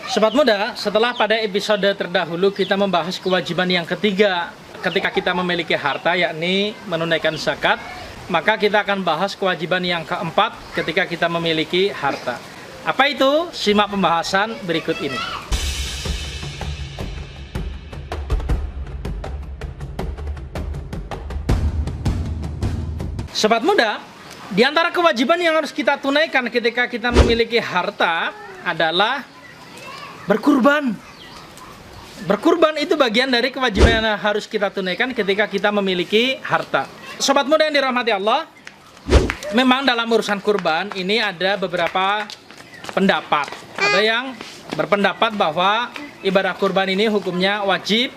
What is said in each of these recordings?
Sobat muda, setelah pada episode terdahulu kita membahas kewajiban yang ketiga ketika kita memiliki harta, yakni menunaikan zakat, maka kita akan bahas kewajiban yang keempat ketika kita memiliki harta. Apa itu? Simak pembahasan berikut ini. Sobat muda, di antara kewajiban yang harus kita tunaikan ketika kita memiliki harta adalah berkurban. Berkurban itu bagian dari kewajiban yang harus kita tunaikan ketika kita memiliki harta. Sobat muda yang dirahmati Allah, memang dalam urusan kurban ini ada beberapa pendapat. Ada yang berpendapat bahwa ibadah kurban ini hukumnya wajib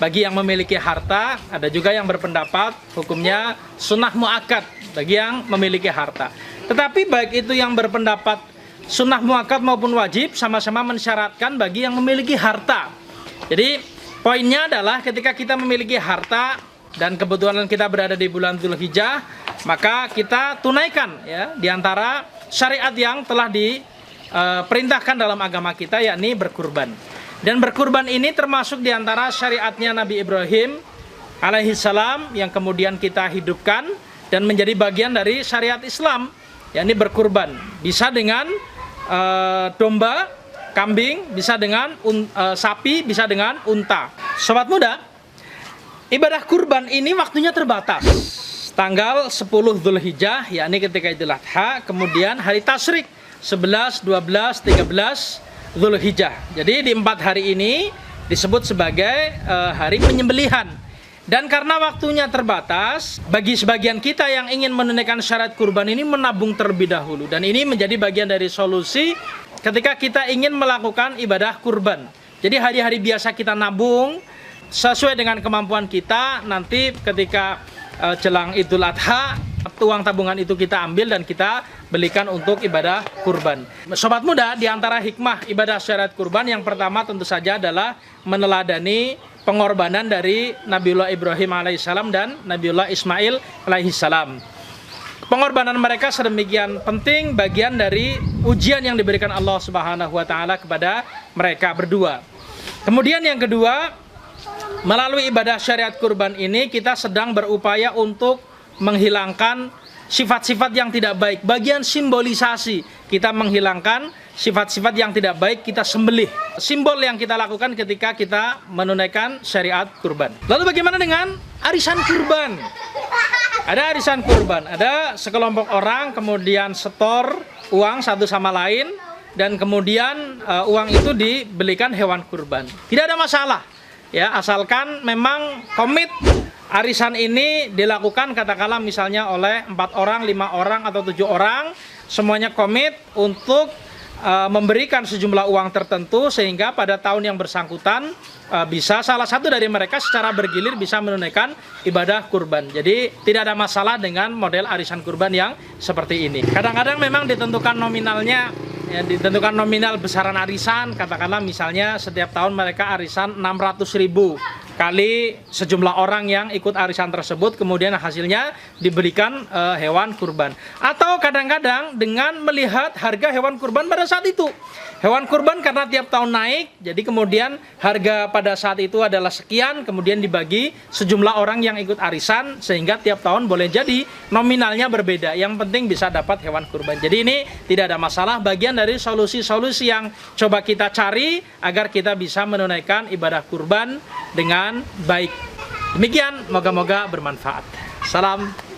bagi yang memiliki harta. Ada juga yang berpendapat hukumnya sunnah muakkad bagi yang memiliki harta. Tetapi baik itu yang berpendapat sunnah muakkad maupun wajib sama-sama mensyaratkan bagi yang memiliki harta. Jadi poinnya adalah ketika kita memiliki harta dan kebetulan kita berada di bulan Dzulhijjah, maka kita tunaikan ya di antara syariat yang telah diperintahkan dalam agama kita, yakni berkurban. Dan berkurban ini termasuk di antara syariatnya Nabi Ibrahim alaihissalam yang kemudian kita hidupkan dan menjadi bagian dari syariat Islam, yakni berkurban. Bisa dengan domba, kambing, bisa dengan sapi, bisa dengan unta. Sobat muda, ibadah kurban ini waktunya terbatas. Tanggal 10 Dzulhijjah, yakni ketika Idul Adha, kemudian hari tasyrik 11, 12, 13 Dzulhijjah. Jadi di 4 hari ini disebut sebagai hari penyembelihan. Dan karena waktunya terbatas, bagi sebagian kita yang ingin menunaikan syarat kurban ini menabung terlebih dahulu. Dan ini menjadi bagian dari solusi ketika kita ingin melakukan ibadah kurban. Jadi hari-hari biasa kita nabung sesuai dengan kemampuan kita. Nanti ketika jelang Idul Adha, uang tabungan itu kita ambil dan kita belikan untuk ibadah kurban. Sobat muda, di antara hikmah ibadah syarat kurban yang pertama tentu saja adalah meneladani pengorbanan dari Nabiullah Ibrahim alaihissalam dan Nabiullah Ismail alaihissalam. Pengorbanan mereka sedemikian penting, bagian dari ujian yang diberikan Allah Subhanahu wa taala kepada mereka berdua. Kemudian yang kedua, melalui ibadah syariat kurban ini kita sedang berupaya untuk menghilangkan sifat-sifat yang tidak baik. Bagian simbolisasi, kita menghilangkan sifat-sifat yang tidak baik, kita sembelih. Simbol yang kita lakukan ketika kita menunaikan syariat kurban. Lalu bagaimana dengan arisan kurban? Ada arisan kurban, ada sekelompok orang kemudian setor uang satu sama lain, dan kemudian uang itu dibelikan hewan kurban. Tidak ada masalah, ya, asalkan memang komit arisan ini dilakukan katakanlah misalnya oleh 4 orang, 5 orang, atau 7 orang, semuanya komit untuk memberikan sejumlah uang tertentu sehingga pada tahun yang bersangkutan bisa salah satu dari mereka secara bergilir bisa menunaikan ibadah kurban. Jadi tidak ada masalah dengan model arisan kurban yang seperti ini. Kadang-kadang memang ditentukan nominalnya, ya, ditentukan nominal besaran arisan, katakanlah misalnya setiap tahun mereka arisan 600.000 kali sejumlah orang yang ikut arisan tersebut, kemudian hasilnya diberikan hewan kurban. Atau kadang-kadang dengan melihat harga hewan kurban pada saat itu. Hewan kurban karena tiap tahun naik, jadi kemudian harga pada saat itu adalah sekian, kemudian dibagi sejumlah orang yang ikut arisan, sehingga tiap tahun boleh jadi nominalnya berbeda. Yang penting bisa dapat hewan kurban. Jadi ini tidak ada masalah, bagian dari solusi-solusi yang coba kita cari agar kita bisa menunaikan ibadah kurban dengan baik. Demikian, moga-moga bermanfaat. Salam.